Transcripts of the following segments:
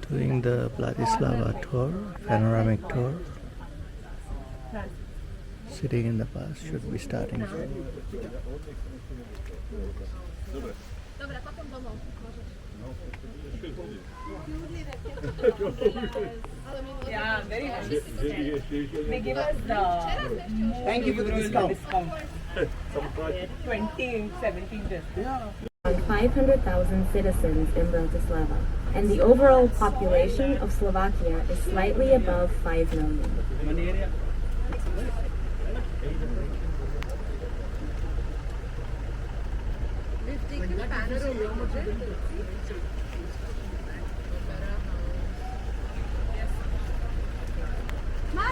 doing the Bratislava tour, panoramic tour. Sitting in the bus should be starting soon. Yeah, very nice. They give us the thank you for the discount. 2017 discount. 500,000 citizens in Bratislava, and the overall population of Slovakia is slightly above 5 million. We've taken Panoramic.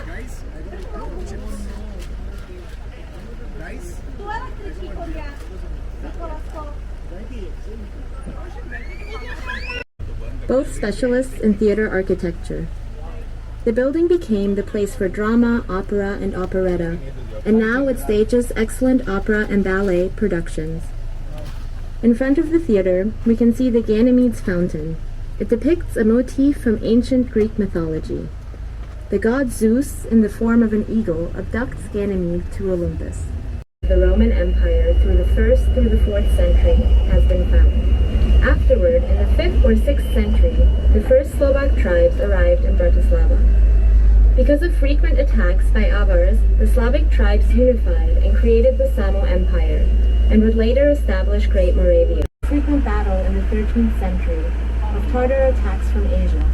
Guys, Both specialists in theater architecture. The building became the place for drama, opera, and operetta, and now it stages excellent opera and ballet productions. In front of the theater, we can see the Ganymedes fountain. It depicts a motif from ancient Greek mythology. The god Zeus, in the form of an eagle, abducts Ganymede to Olympus. The Roman Empire through the 1st through the 4th century has been found. Afterward, in the 5th or 6th century, the first Slovak tribes arrived in Bratislava. Because of frequent attacks by Avars, the Slavic tribes unified and created the Samo Empire, and would later establish Great Moravia. Frequent battle in the 13th century of Tartar attacks from Asia.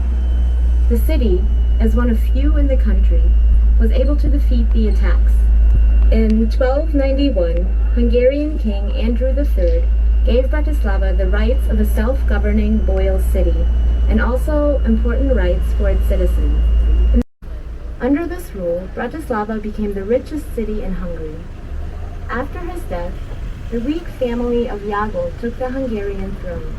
The city, as one of few in the country, was able to defeat the attacks. In 1291, Hungarian King Andrew III gave Bratislava the rights of a self-governing loyal city, and also important rights for its citizens. Under this rule, Bratislava became the richest city in Hungary. After his death, the weak family of Jagl took the Hungarian throne.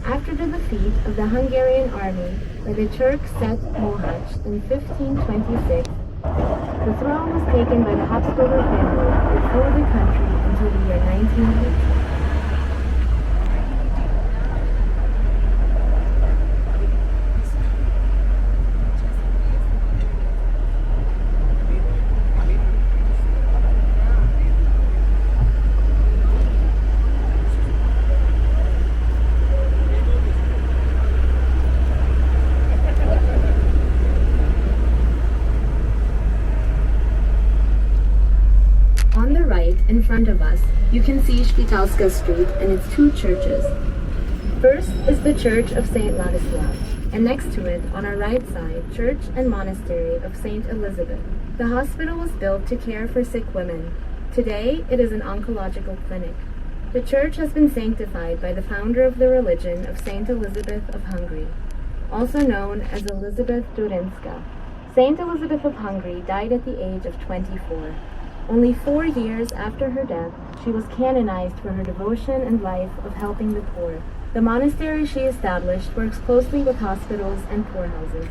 After the defeat of the Hungarian army by the Turk Set Mohacs in 1526, the throne was taken by the Habsburger family, which ruled the country until the year 1918. In front of us, you can see Szpitalska Street and its two churches. First is the Church of St. Ladislav, and next to it, on our right side, Church and Monastery of St. Elizabeth. The hospital was built to care for sick women. Today, it is an oncological clinic. The church has been sanctified by the founder of the religion of St. Elizabeth of Hungary, also known as Elizabeth Durinska. St. Elizabeth of Hungary died at the age of 24. Only 4 years after her death, she was canonized for her devotion and life of helping the poor. The monastery she established works closely with hospitals and poorhouses.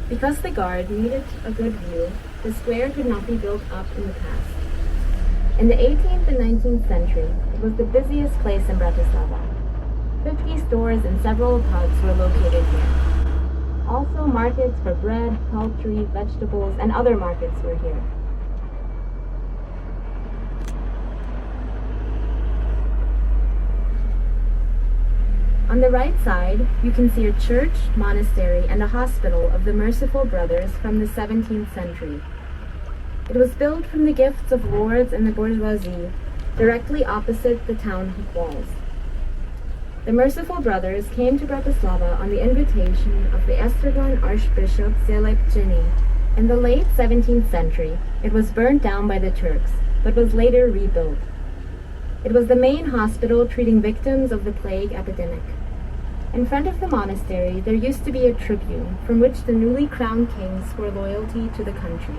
Because the guard needed a good view, the square could not be built up in the past. In the 18th and 19th century, it was the busiest place in Bratislava. 50 stores and several pubs were located here. Also, markets for bread, poultry, vegetables, and other markets were here. On the right side, you can see a church, monastery, and a hospital of the Merciful Brothers from the 17th century. It was built from the gifts of lords and the bourgeoisie, directly opposite the town walls. The Merciful Brothers came to Bratislava on the invitation of the Esztergom Archbishop Zelepčiny. In the late 17th century, it was burnt down by the Turks, but was later rebuilt. It was the main hospital treating victims of the plague epidemic. In front of the monastery, there used to be a tribune from which the newly crowned kings swore loyalty to the country.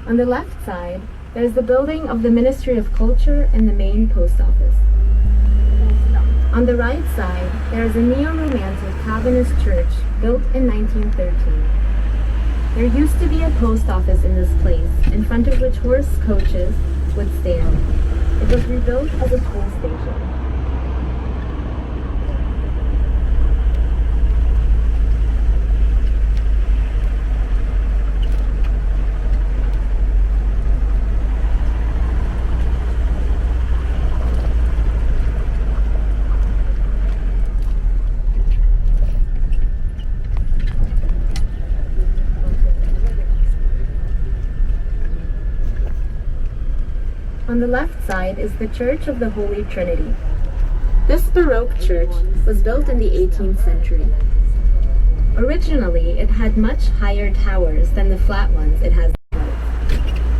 On the left side, there is the building of the Ministry of Culture and the main post office. On the right side, there is a neo-romantic Calvinist church built in 1913. There used to be a post office in this place, in front of which horse coaches would stand. It was rebuilt as a toll station. On the left side is the Church of the Holy Trinity. This Baroque church was built in the 18th century. Originally, it had much higher towers than the flat ones it has now.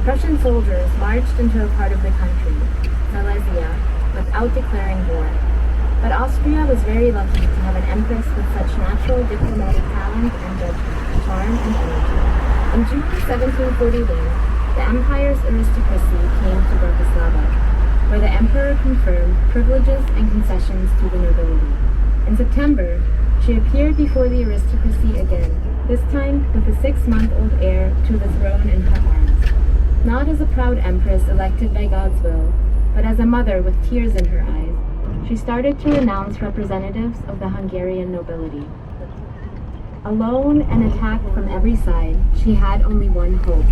Prussian soldiers marched into a part of the country, Silesia, without declaring war. But Austria was very lucky to have an empress with such natural diplomatic talent and judgment, charm and energy. In June 1741, the empire's aristocracy came to Bratislava, where the emperor confirmed privileges and concessions to the nobility. In September, she appeared before the aristocracy again, this time with a 6-month-old heir to the throne in her arms. Not as a proud empress elected by God's will, but as a mother with tears in her eyes, she started to renounce representatives of the Hungarian nobility. Alone and attacked from every side, she had only one hope: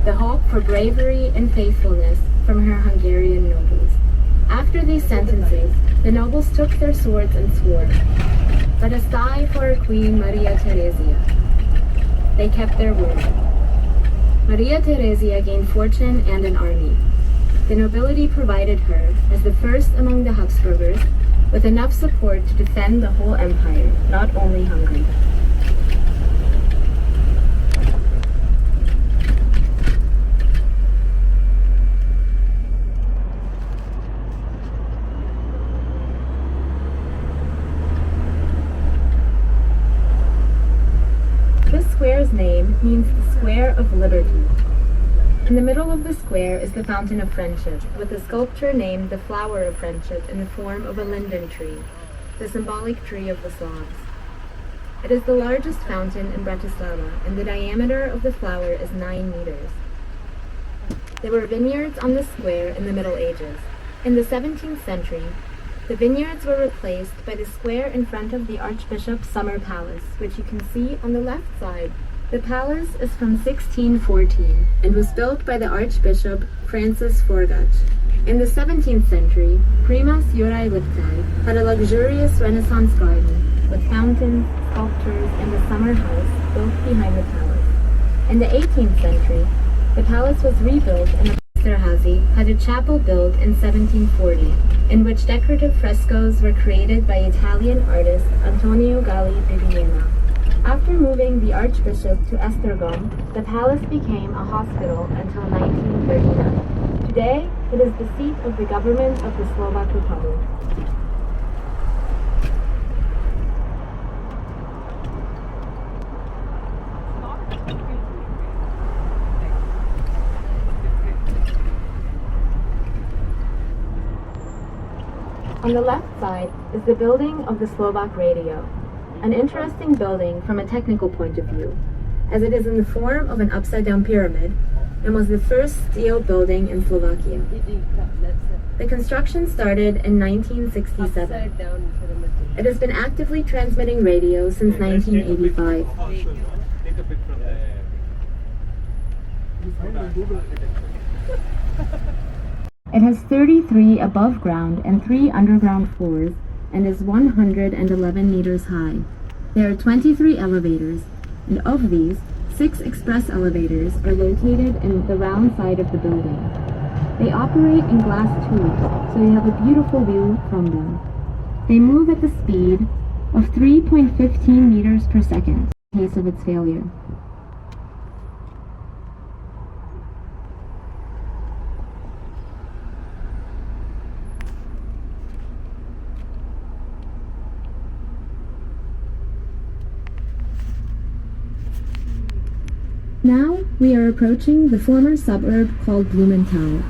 the hope for bravery and faithfulness from her Hungarian nobles. After these sentences, the nobles took their swords and swore, "Let us die for our Queen Maria Theresa." They kept their word. Maria Theresa gained fortune and an army. The nobility provided her, as the first among the Habsburgers, with enough support to defend the whole empire, not only Hungary. This square's name means the Square of Liberty. In the middle of the square is the Fountain of Friendship, with a sculpture named the Flower of Friendship in the form of a linden tree, the symbolic tree of the Slavs. It is the largest fountain in Bratislava, and the diameter of the flower is 9 meters. There were vineyards on the square in the Middle Ages. In the 17th century, the vineyards were replaced by the square in front of the Archbishop's summer palace, which you can see on the left side. The palace is from 1614 and was built by the Archbishop Francis Forgach. In the 17th century, Primas Juraj Liptai had a luxurious Renaissance garden with fountains, sculptures, and a summer house built behind the palace. In the 18th century, the palace was rebuilt and Esterhazy had a chapel built in 1740, in which decorative frescoes were created by Italian artist Antonio Galli Bibbiena. After moving the Archbishop to Esztergom, the palace became a hospital until 1939. Today, it is the seat of the government of the Slovak Republic. On the left side is the building of the Slovak radio, an interesting building from a technical point of view, as it is in the form of an upside-down pyramid and was the first steel building in Slovakia. The construction started in 1967. It has been actively transmitting radio since 1985. It has 33 above ground and 3 underground floors and is 111 meters high. There are 23 elevators, and of these, 6 express elevators are located in the round side of the building. They operate in glass tubes, so you have a beautiful view from them. They move at the speed of 3.15 meters per second in case of its failure. Now we are approaching the former suburb called Blumenthal.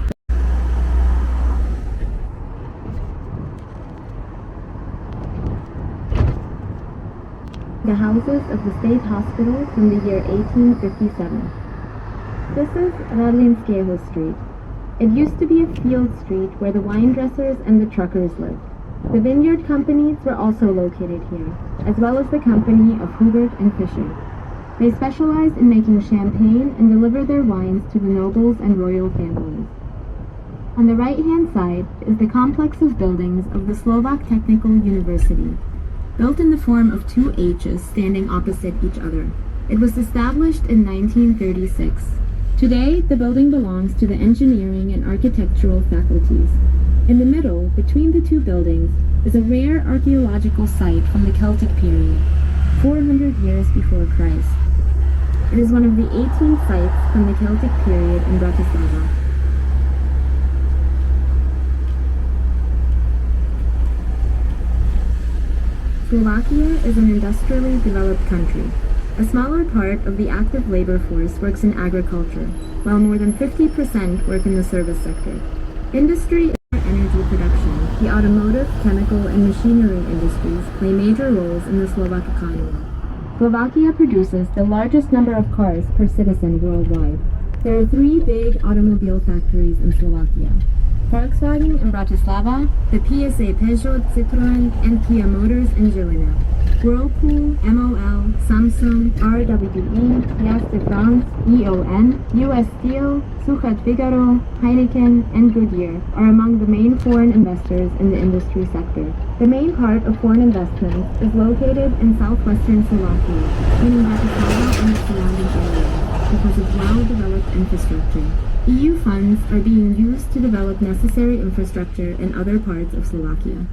the houses of the state hospital from the year 1857. This is Radlinského Street. It used to be a field street where the wine dressers and the truckers lived. The vineyard companies were also located here, as well as the company of Hubert and Fischer. They specialized in making champagne and delivered their wines to the nobles and royal families. On the right-hand side is the complex of buildings of the Slovak Technical University, built in the form of two H's standing opposite each other. It was established in 1936. Today, the building belongs to the engineering and architectural faculties. In the middle, between the two buildings, is a rare archaeological site from the Celtic period, 400 years before Christ. It is one of the 18 sites from the Celtic period in Bratislava. Slovakia is an industrially developed country. A smaller part of the active labor force works in agriculture, while more than 50% work in the service sector. Industry and energy production, the automotive, chemical, and machinery industries play major roles in the Slovak economy. Slovakia produces the largest number of cars per citizen worldwide. There are 3 big automobile factories in Slovakia: Volkswagen in Bratislava, the PSA Peugeot, Citroën, and Kia Motors in Žilina. Whirlpool, MOL, Samsung, RWE, Piast de France, EON, US Steel, Suchat Figaro, Heineken, and Goodyear are among the main foreign investors in the industry sector. The main part of foreign investments is located in southwestern Slovakia, meaning Bratislava and its surrounding areas, because of well-developed infrastructure. EU funds are being used to develop necessary infrastructure in other parts of Slovakia.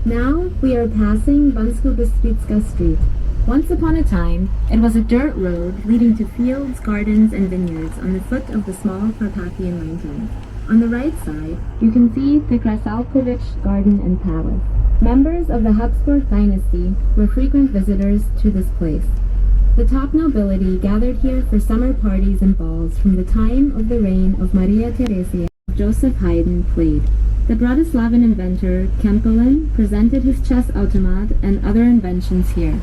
Now we are passing Bansko-Bystrica Street. Once upon a time, it was a dirt road leading to fields, gardens, and vineyards on the foot of the small Carpathian mountains. On the right side, you can see the Grassalkovich Garden and Palace. Members of the Habsburg dynasty were frequent visitors to this place. The top nobility gathered here for summer parties and balls from the time of the reign of Maria Theresa. Joseph Haydn played. The Bratislavan inventor Kempelen presented his chess automat and other inventions here.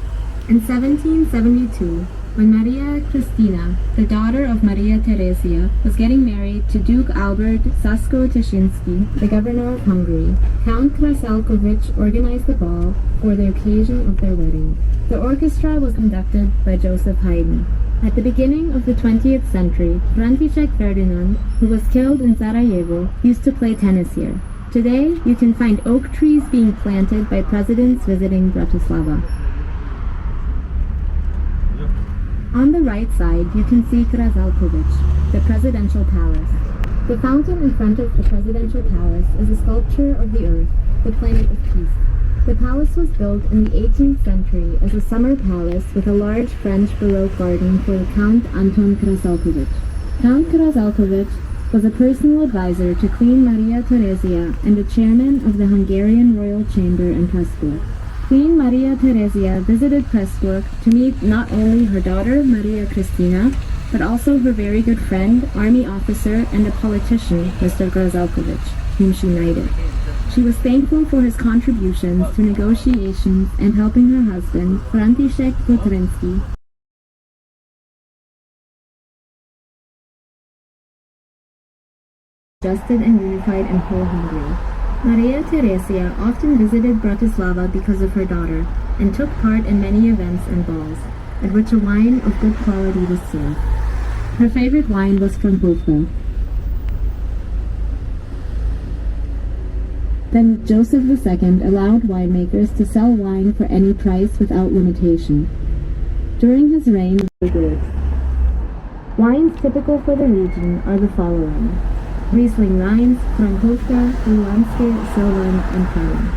In 1772, when Maria Christina, the daughter of Maria Theresia, was getting married to Duke Albert Sasko-Teshinsky, the governor of Hungary, Count Grassalkovich organized the ball for the occasion of their wedding. The orchestra was conducted by Joseph Haydn. At the beginning of the 20th century, František Ferdinand, who was killed in Sarajevo, used to play tennis here. Today, you can find oak trees being planted by presidents visiting Bratislava. On the right side, you can see Grassalkovich, the presidential palace. The fountain in front of the presidential palace is a sculpture of the Earth, the planet of peace. The palace was built in the 18th century as a summer palace with a large French Baroque garden for Count Anton Grassalkovich. Count Grassalkovich was a personal advisor to Queen Maria Theresia and the chairman of the Hungarian Royal Chamber in Pressburg. Queen Maria Theresia visited Pressburg to meet not only her daughter Maria Christina, but also her very good friend, army officer, and a politician, Mr. Grassalkovich, whom she knighted. She was thankful for his contributions to negotiations and helping her husband, František Kotrensky, adjusted and unified in whole Hungary. Maria Theresia often visited Bratislava because of her daughter, and took part in many events and balls, at which a wine of good quality was served. Her favorite wine was from Hofka. Then Joseph II allowed winemakers to sell wine for any price without limitation. During his reign, the goods. Wines typical for the region are the following: Riesling Rhines, Frankowska, Luhanske, Sylvan, and Kramer.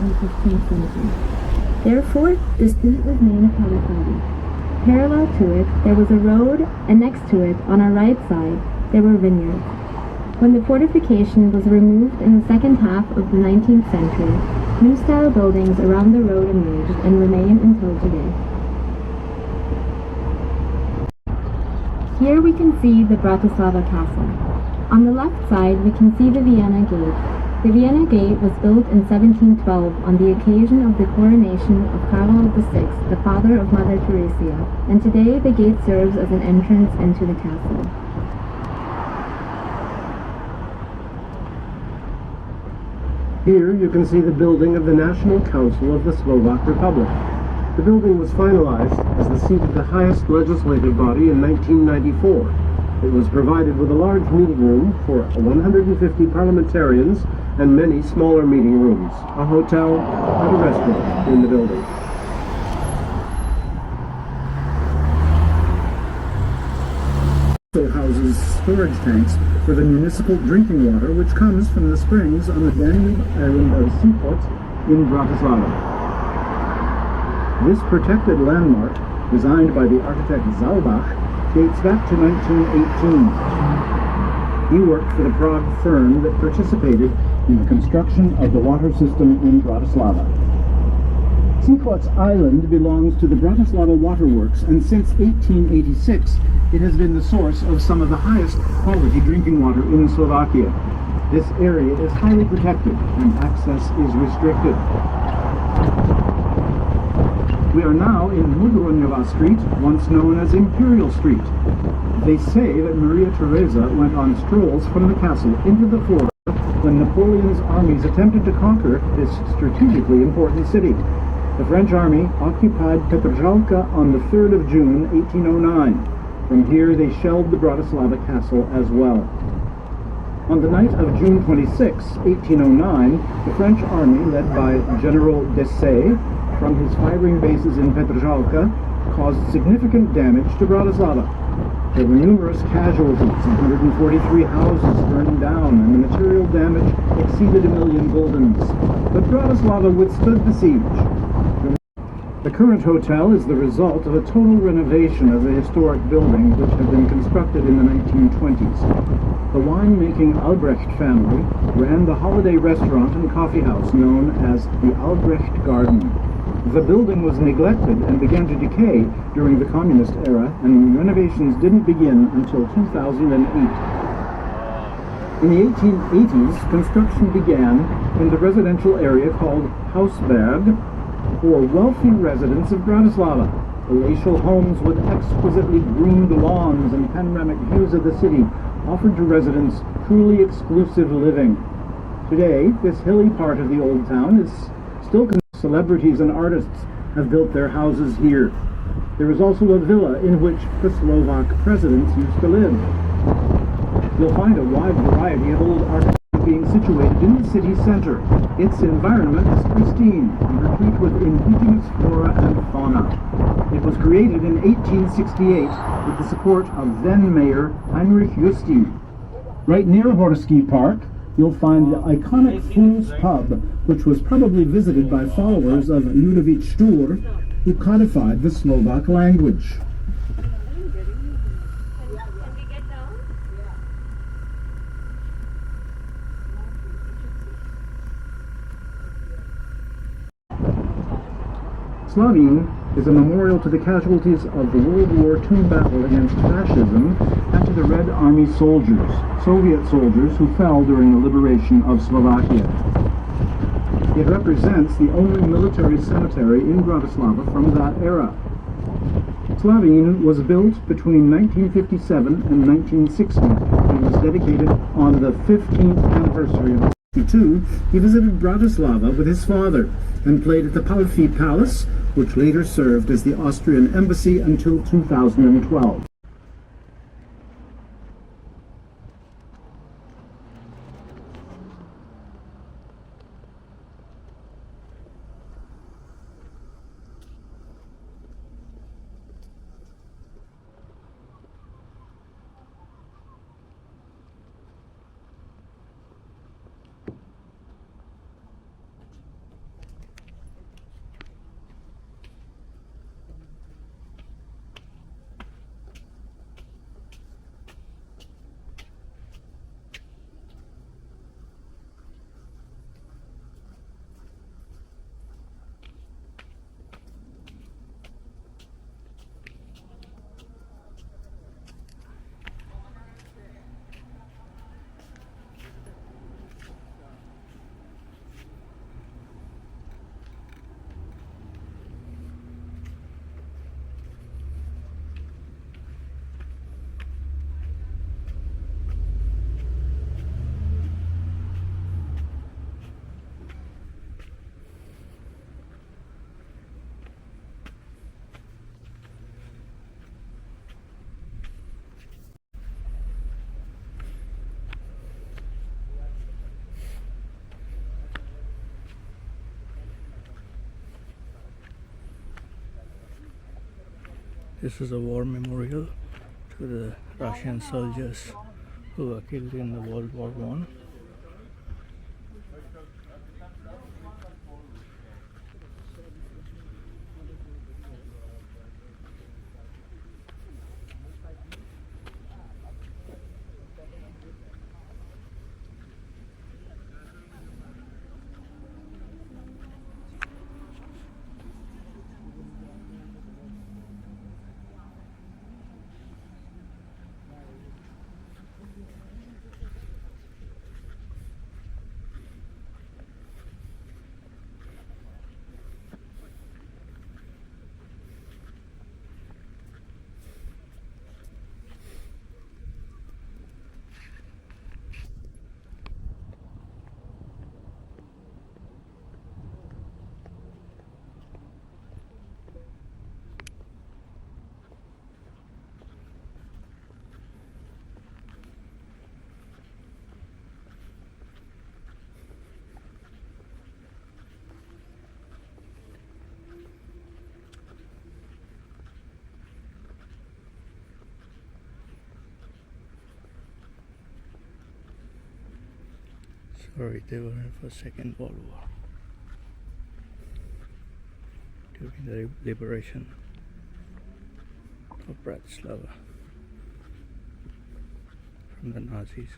In the 15th century. Therefore, the street was named Kalifadi. Parallel to it, there was a road, and next to it, on our right side, there were vineyards. When the fortification was removed in the second half of the 19th century, new-style buildings around the road emerged and remain until today. Here we can see the Bratislava Castle. On the left side, we can see the Vienna Gate. The Vienna Gate was built in 1712 on the occasion of the coronation of Karl VI, the father of Mother Theresa, and today the gate serves as an entrance into the castle. Here you can see the building of the National Council of the Slovak Republic. The building was finalized as the seat of the highest legislative body in 1994. It was provided with a large meeting room for 150 parliamentarians and many smaller meeting rooms, a hotel, and a restaurant in the building. Also houses storage tanks for the municipal drinking water, which comes from the springs on the Danube island of Sopot in Bratislava. This protected landmark, designed by the architect Zalbach, dates back to 1918. He worked for the Prague firm that participated in the construction of the water system in Bratislava. Sopot's island belongs to the Bratislava Waterworks, and since 1886 it has been the source of some of the highest quality drinking water in Slovakia. This area is highly protected and access is restricted. We are now in Mudronova Street, once known as Imperial Street. They say that Maria Theresa went on strolls from the castle into the forest when Napoleon's armies attempted to conquer this strategically important city. The French army occupied Petržalka on the 3rd of June, 1809. From here they shelled the Bratislava castle as well. On the night of June 26, 1809, the French army, led by General Desaix, from his firing bases in Petržalka, caused significant damage to Bratislava. There were numerous casualties, 143 houses burned down, and the material damage exceeded 1 million guldens. But Bratislava withstood the siege. The current hotel is the result of a total renovation of the historic building, which had been constructed in the 1920s. The wine-making Albrecht family ran the holiday restaurant and coffee house known as the Albrecht Garden. The building was neglected and began to decay during the communist era, and renovations didn't begin until 2008. In the 1880s, construction began in the residential area called Hausberg for wealthy residents of Bratislava. Palatial homes with exquisitely groomed lawns and panoramic views of the city offered to residents truly exclusive living. Today, this hilly part of the old town is still celebrities and artists have built their houses here. There is also a villa in which the Slovak presidents used to live. You'll find a wide variety of old architecture being situated in the city center. Its environment is pristine and replete with indigenous flora and fauna. It was created in 1868 with the support of then-Mayor Heinrich Justi. Right near Horsky Park, you'll find the iconic Fool's Pub, which was probably visited by followers of Ludovic Stur, who codified the Slovak language. Slavin is a memorial to the casualties of the World War II battle against fascism and to the Red Army soldiers, Soviet soldiers who fell during the liberation of Slovakia. It represents the only military cemetery in Bratislava from that era. Slavin was built between 1957 and 1960 and was dedicated on the 15th anniversary of 1962. He visited Bratislava with his father and played at the Panoramic Palace, which later served as the Austrian embassy until 2012. This is a war memorial to the Russian soldiers who were killed in the World War One. Sorry, they were in for Second World War during the liberation of Bratislava from the Nazis.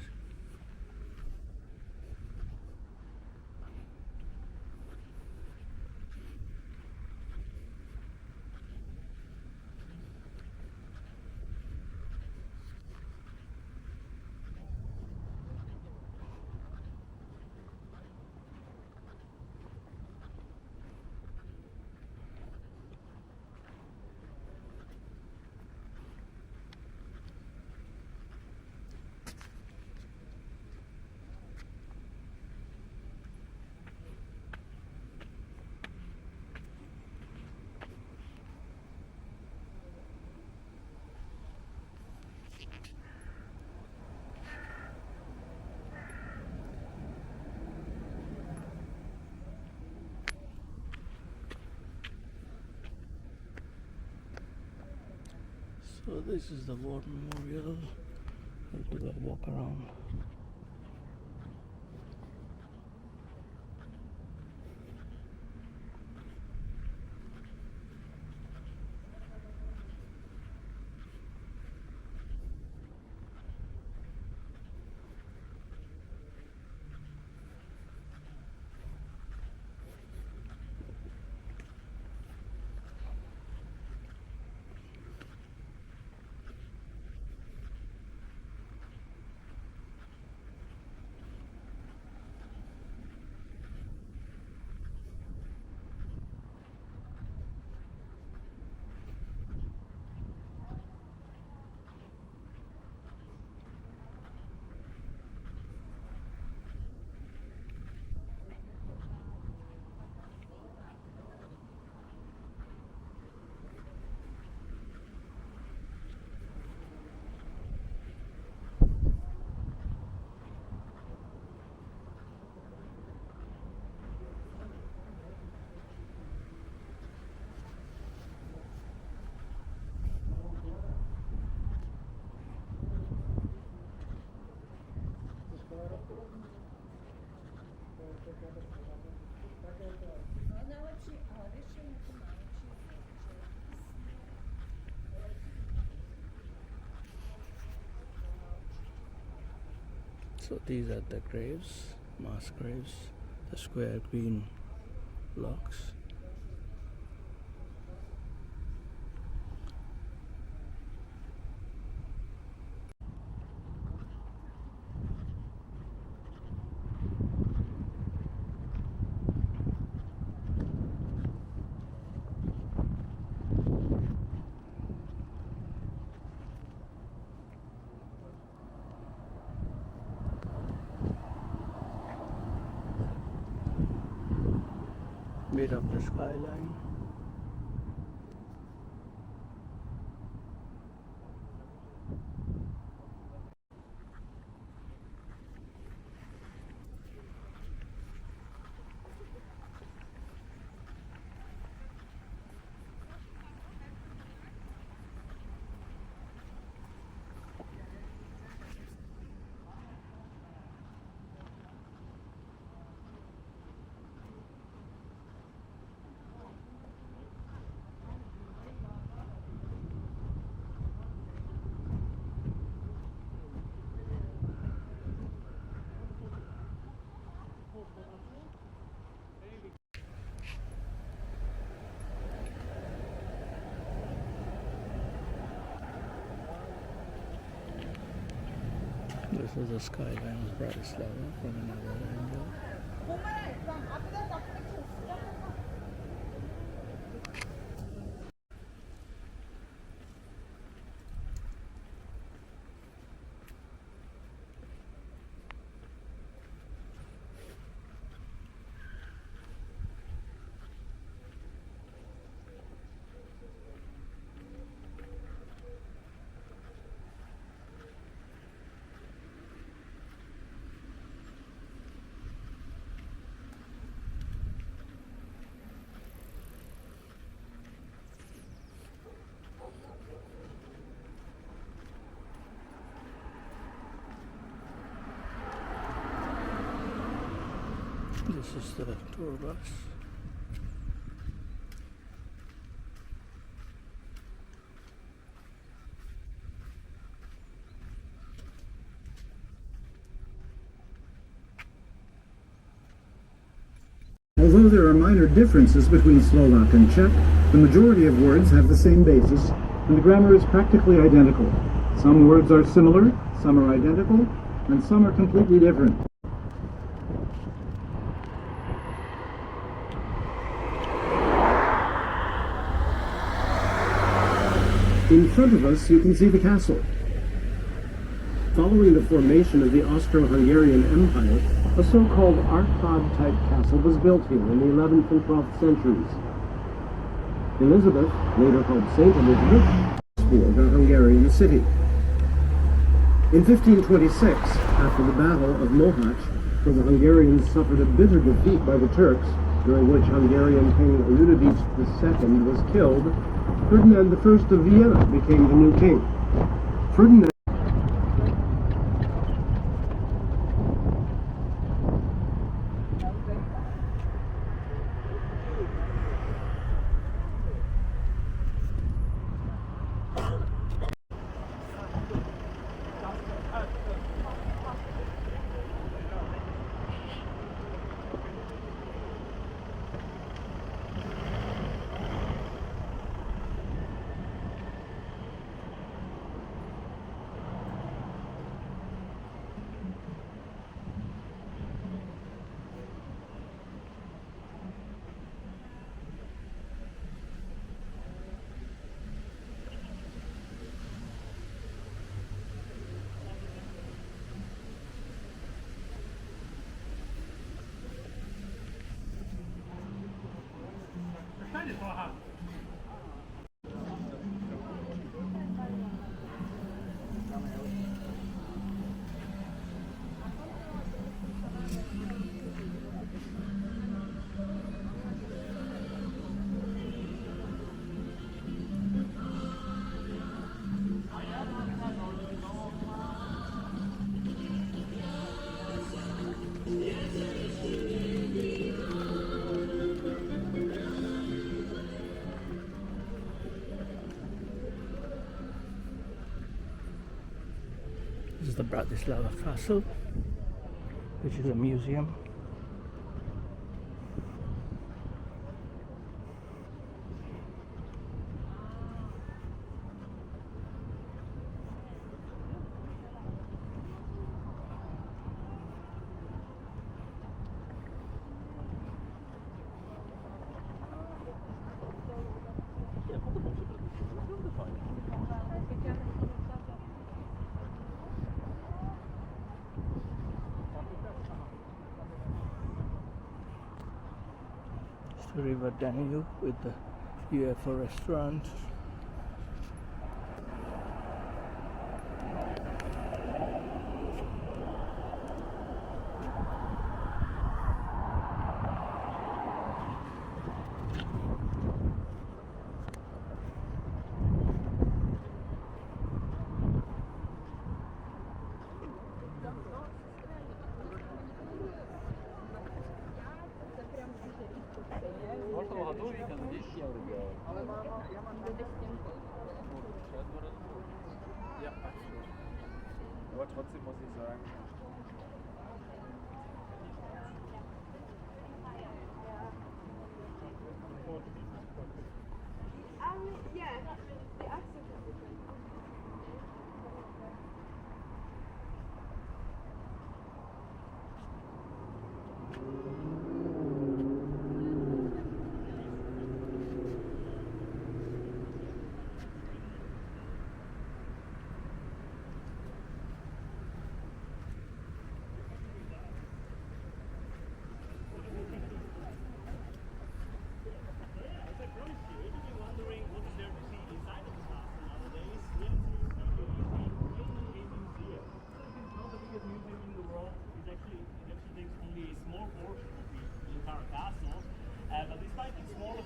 So this is the war memorial. We'll do a walk around. So these are the graves, mass graves, the square green blocks. Bit of the skyline. This is the skyline of Bratislava from another angle. This is the tour bus. Although there are minor differences between Slovak and Czech, the majority of words have the same basis, and the grammar is practically identical. Some words are similar, some are identical, and some are completely different. In front of us, you can see the castle. Following the formation of the Austro-Hungarian Empire, a so-called arcade-type castle was built here in the 11th and 12th centuries. Elizabeth, later called Saint Elizabeth, explored a Hungarian city. In 1526, after the Battle of Mohacs, where the Hungarians suffered a bitter defeat by the Turks, during which Hungarian King Ludovich II was killed, Ferdinand I of Vienna became the new king. Ferdinand This is the Bratislava Castle, which is a museum. The river Danube with the UFO restaurant. Aber trotzdem muss ich sagen,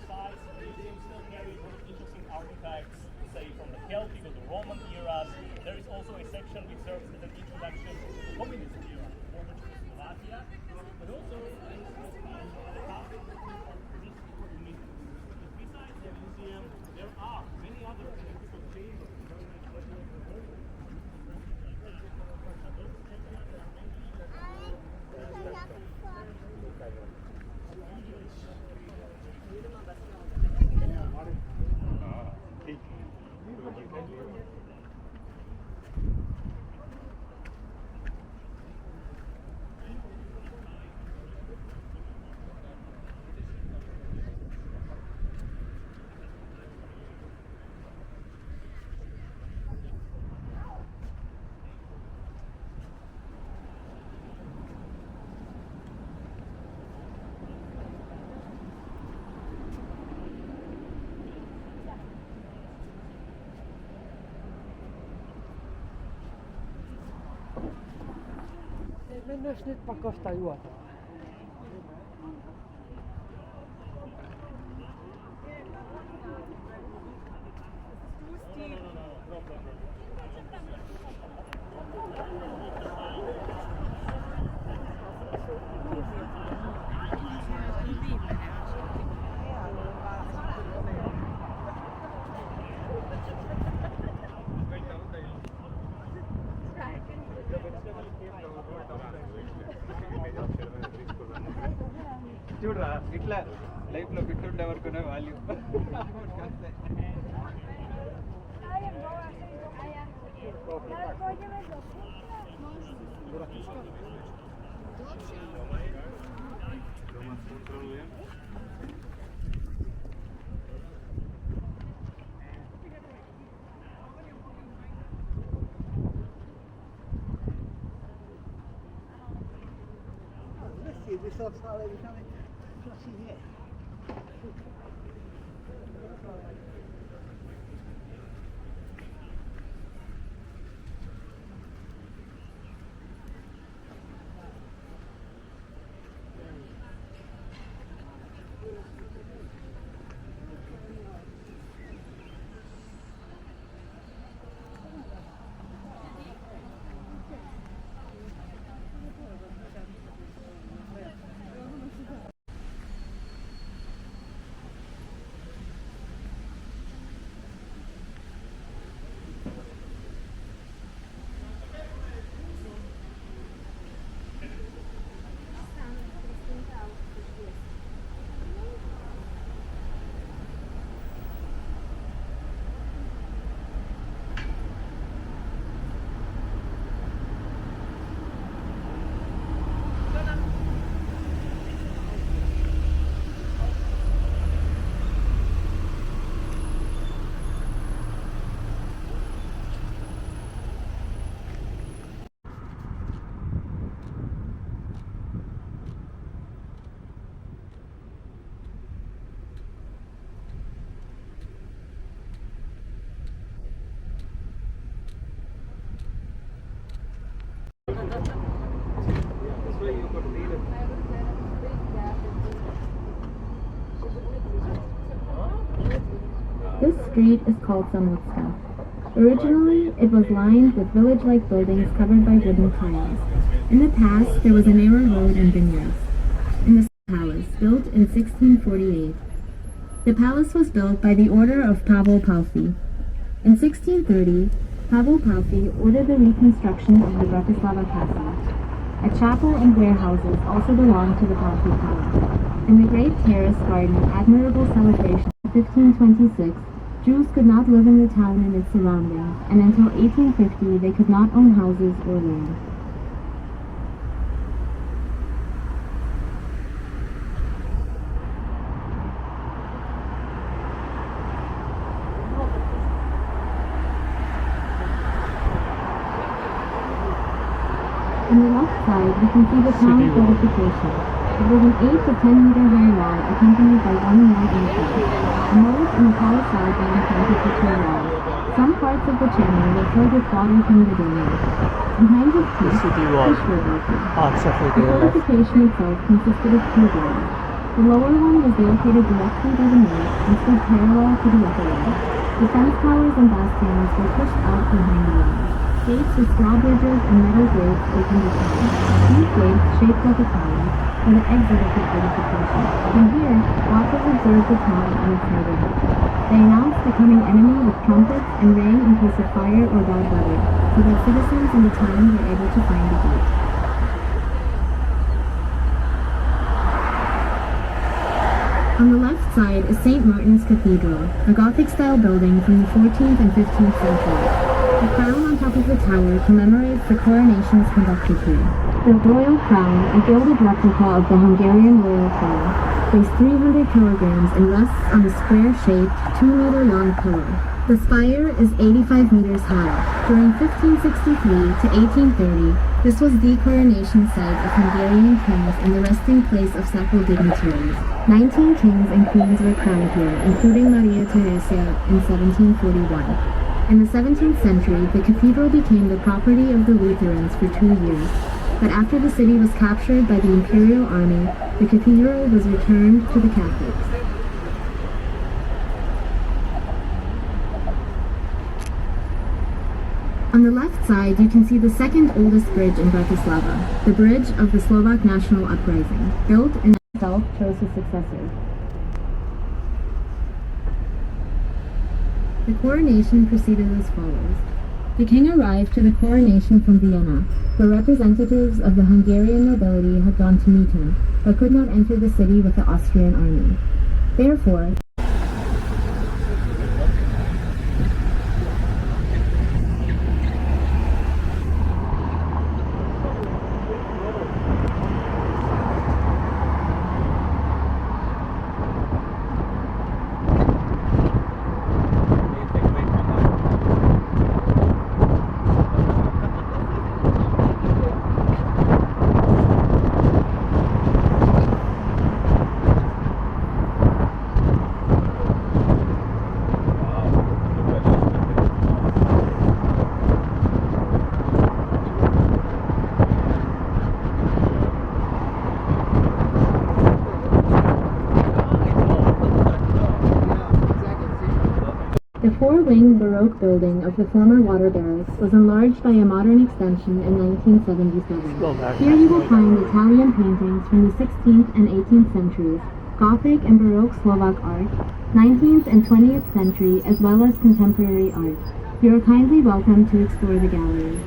size, museums still carry interesting artifacts, say from the Celtic or the Roman eras. There is also a section which serves as an introduction to the communist era, former Czechoslovakia, but also besides the museum, there are many other electrical chambers. Mennäänkö nyt pakosta juotaan? చూడరా ఇట్లా life లో బిట్టుండే వరకు value This street is called Samotska. Originally, it was lined with village-like buildings covered by wooden tiles. In the past, there was a narrow road and vineyards. In the palace, built in 1648. The palace was built by the order of Pavel Palfi. In 1630, Pavel Palfi ordered the reconstruction of the Bratislava castle. A chapel and warehouses also belonged to the Palfi Palace. In the great terrace garden, admirable celebration of 1526, Jews could not live in the town and its surroundings, and until 1850 they could not own houses or land. On the left side, we can see the town fortification. It was an 8 to 10 meter high wall accompanied by one more entrance. The moat and the palisade were planted with two walls. Some parts of the channel were filled with water from the dam. Behind this piece, fish were broken. The fortification itself consisted of two walls. The lower one was located directly by the moat and stood parallel to the upper one. Defense towers and bastions were pushed out behind the walls. Gates with drawbridges and metal grates opened the town. These gates, shaped like a tower, were the exit of the fortification. From here, watchers observed the town and its neighborhood. They announced the coming enemy with trumpets and rang in case of fire or bad weather, so that citizens in the town were able to find the gate. On the left side is St. Martin's Cathedral, a Gothic-style building from the 14th and 15th century. The crown on top of the tower commemorates the coronations conducted here. The royal crown, a gilded replica of the Hungarian royal crown, weighs 300 kilograms and rests on a square-shaped, 2-meter-long pillar. The spire is 85 meters high. During 1563 to 1830, this was the coronation site of Hungarian kings and the resting place of sacral dignitaries. 19 kings and queens were crowned here, including Maria Theresa in 1741. In the 17th century, the cathedral became the property of the Lutherans for 2 years, but after the city was captured by the Imperial Army, the cathedral was returned to the Catholics. On the left side, you can see the second oldest bridge in Bratislava, the bridge of the Slovak National Uprising, built and itself chose his successor. The coronation proceeded as follows. The king arrived to the coronation from Vienna, where representatives of the Hungarian nobility had gone to meet him, but could not enter the city with the Austrian army. Therefore, the four-wing Baroque building of the former water barracks was enlarged by a modern extension in 1977. Here you will find Italian paintings from the 16th and 18th centuries, Gothic and Baroque Slovak art, 19th and 20th century, as well as contemporary art. You are kindly welcome to explore the gallery.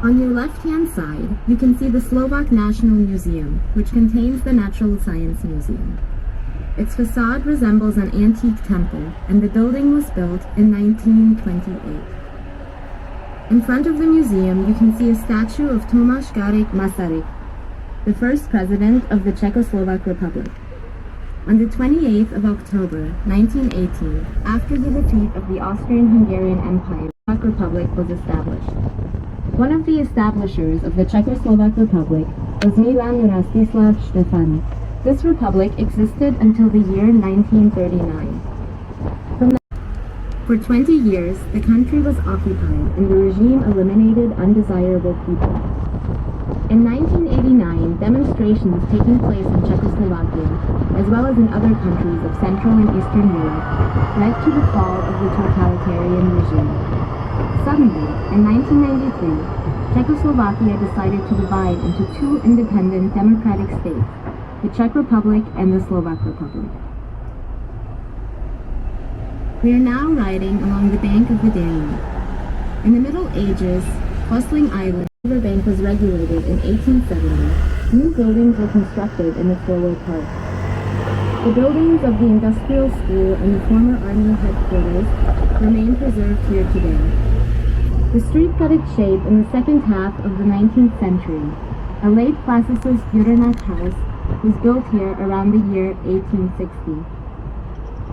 On your left-hand side, you can see the Slovak National Museum, which contains the Natural Science Museum. Its facade resembles an antique temple, and the building was built in 1928. In front of the museum, you can see a statue of Tomáš Garrigue Masaryk, the first president of the Czechoslovak Republic. On the 28th of October, 1918, after the defeat of the Austrian-Hungarian Empire, the Czech Republic was established. One of the establishers of the Czechoslovak Republic was Milan Rastislav Štefanik. This republic existed until the year 1939. For 20 years, the country was occupied and the regime eliminated undesirable people. In 1989, demonstrations taking place in Czechoslovakia, as well as in other countries of Central and Eastern Europe, led to the fall of the totalitarian regime. Suddenly, in 1993, Czechoslovakia decided to divide into two independent democratic states, the Czech Republic and the Slovak Republic. We are now riding along the bank of the Danube. In the Middle Ages, bustling island, the riverbank was regulated in 1870 new buildings were constructed in the forward part. The buildings of the industrial school and the former army headquarters remain preserved here today. The street got its shape in the second half of the 19th century. A late classicist Jurenak house was built here around the year 1860.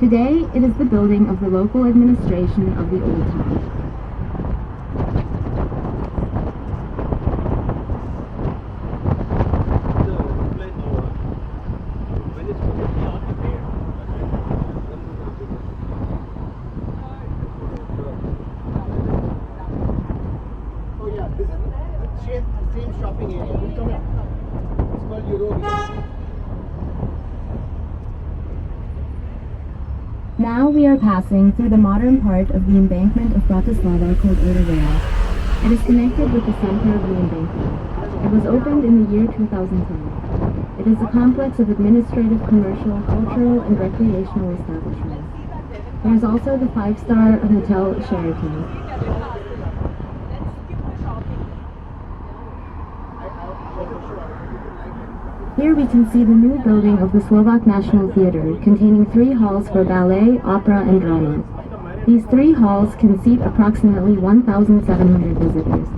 Today, it is the building of the local administration of the old town. Now we are passing through the modern part of the embankment of Bratislava called Theresa. It is connected with the center of the embankment. It was opened in the year 2010. It is a complex of administrative, commercial, cultural, and recreational establishments. There is also the five-star Hotel Sheraton. Here we can see the new building of the Slovak National Theatre, containing 3 halls for ballet, opera, and drama. These 3 halls can seat approximately 1,700 visitors.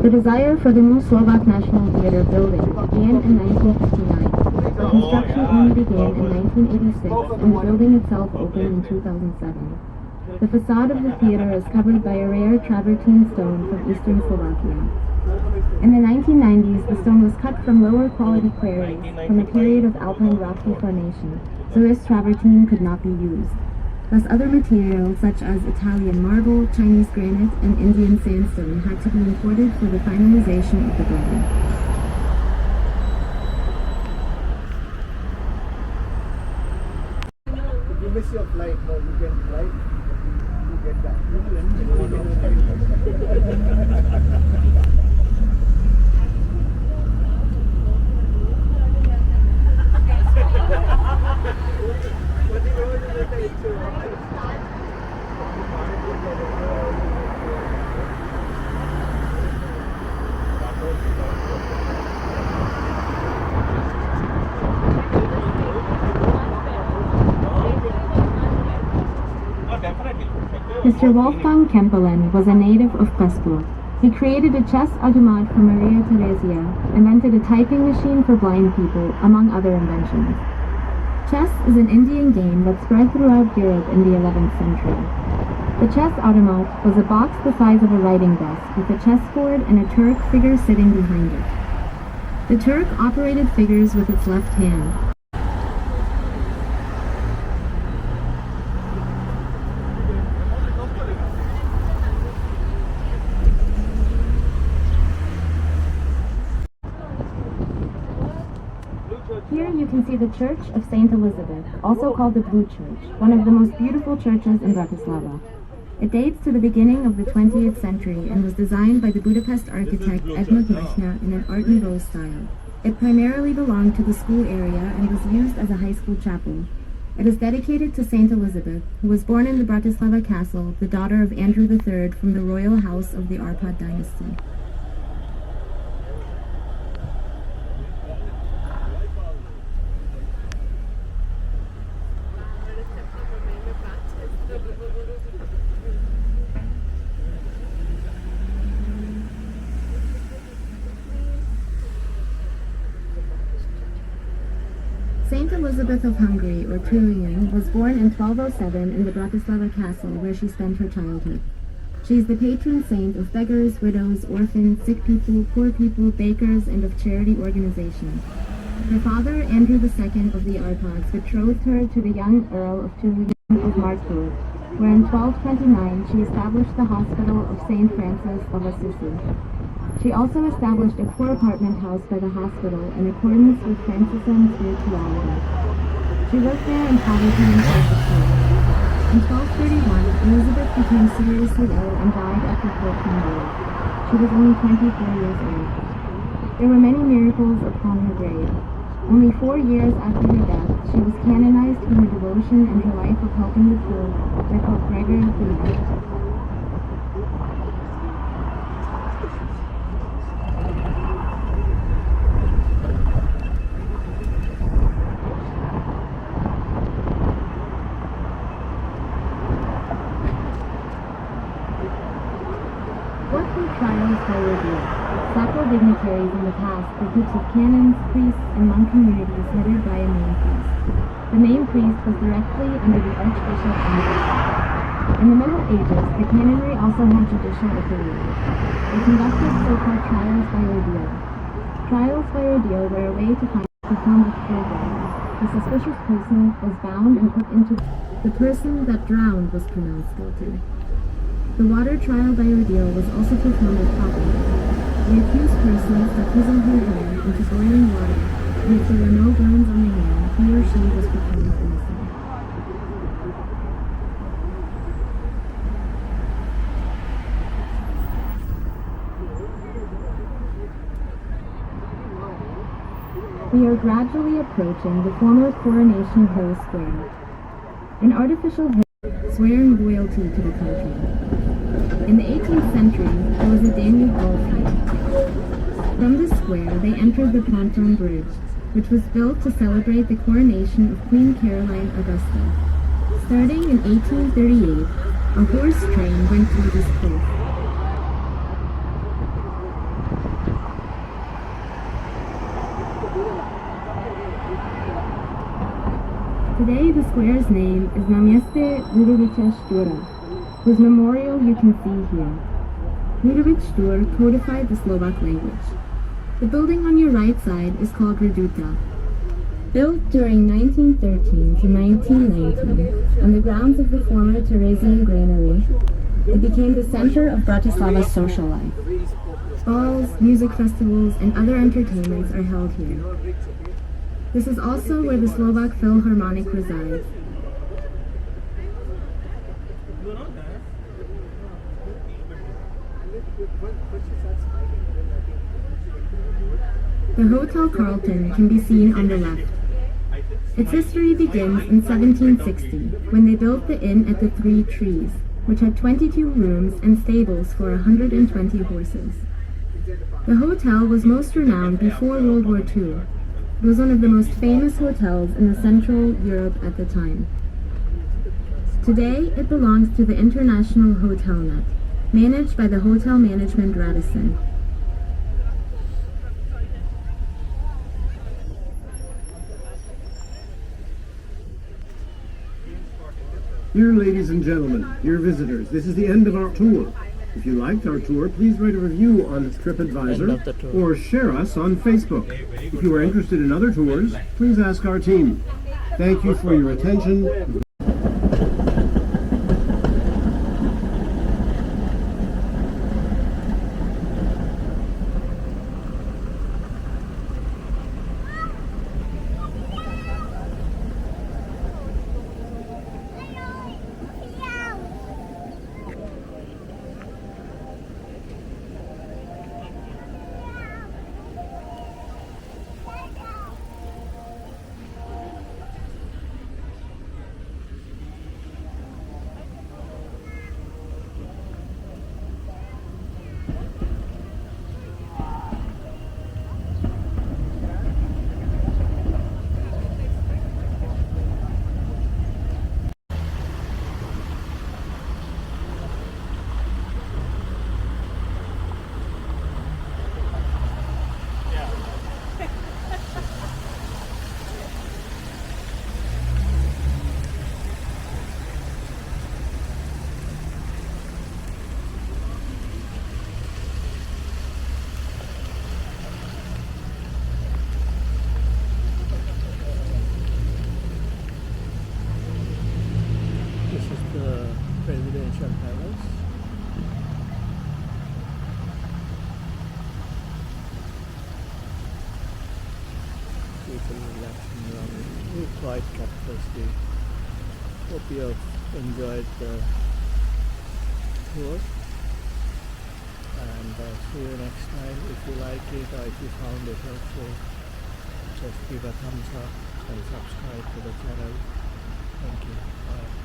The desire for the new Slovak National Theatre building began in 1959. The construction only began in 1986, and the building itself opened in 2007. The facade of the theatre is covered by a rare travertine stone from eastern Slovakia. In the 1990s, the stone was cut from lower quality quarries from a period of alpine rock deformation, so this travertine could not be used. Thus other materials such as Italian marble, Chinese granite, and Indian sandstone had to be imported for the finalization of the building. If you miss your flight, you can fly, you get that. Mr. Wolfgang Kempelen was a native of Pressburg. He created a chess automat for Maria Theresa, invented a typing machine for blind people, among other inventions. Chess is an Indian game that spread throughout Europe in the 11th century. The chess automat was a box the size of a writing desk with a chessboard and a Turk figure sitting behind it. The Turk operated figures with its left hand. Here you can see the Church of St. Elizabeth, also called the Blue Church, one of the most beautiful churches in Bratislava. It dates to the beginning of the 20th century and was designed by the Budapest architect Edmund Lechner in an Art Nouveau style. It primarily belonged to the school area and was used as a high school chapel. It is dedicated to St. Elizabeth, who was born in the Bratislava castle, the daughter of Andrew III from the royal house of the Arpad dynasty. Saint Elizabeth of Hungary, or Turian, was born in 1207 in the Bratislava castle where she spent her childhood. She is the patron saint of beggars, widows, orphans, sick people, poor people, bakers, and of charity organizations. Her father, Andrew II of the Arpads, betrothed her to the young Earl of Turian of Marburg, where in 1229 she established the hospital of St. Francis of Assisi. She also established a poor apartment house by the hospital in accordance with Franciscan spirituality. She lived there in poverty and persecution. In 1231, Elizabeth became seriously ill and died after 14 years. She was only 24 years old. There were many miracles upon her grave. Only 4 years after her death, she was canonized for her devotion and her life of helping the poor by Pope Gregory III. for groups of canons, priests, and monk communities headed by a main priest. The main priest was directly under the archbishop and the bishop. In the Middle Ages, the canonry also had judicial authority. They conducted so-called trials by ordeal. Trials by ordeal were a way to perform a program. The suspicious person was bound and put into the person that drowned was pronounced guilty. The water trial by ordeal was also performed with popping. The accused person stuck his or her hand into boiling water, and if there were no burns on the hand, he or she was proclaimed innocent. We are gradually approaching the former Coronation Hill Square, an artificial hill swearing loyalty to the country. In the 18th century, there was a Danube Gulf here. From this square, they entered the Ponton Bridge, which was built to celebrate the coronation of Queen Caroline Augusta. Starting in 1838, a horse train went through this cliff. Today, the square's name is na mieste Ludovica Štura, whose memorial you can see here. Ludovic Štur codified the Slovak language. The building on your right side is called Reduta. Built during 1913 to 1919 on the grounds of the former Theresian granary, it became the center of Bratislava's social life. Balls, music festivals, and other entertainments are held here. This is also where the Slovak Philharmonic resides. The Hotel Carlton can be seen on the left. Its history begins in 1760, when they built the inn at the Three Trees, which had 22 rooms and stables for 120 horses. The hotel was most renowned before World War II. It was one of the most famous hotels in the Central Europe at the time. Today, it belongs to the International Hotel Net, managed by the Hotel Management Radisson. Dear ladies and gentlemen, dear visitors, this is the end of our tour. If you liked our tour, please write a review on TripAdvisor or share us on Facebook. If you are interested in other tours, please ask our team. Thank you for your attention. Presidential Palace. People relaxing around it. Very quiet capital city. Hope you have enjoyed the tour. And see you next time. If you like it or if you found it helpful, just give a thumbs up and subscribe to the channel. Thank you. Bye.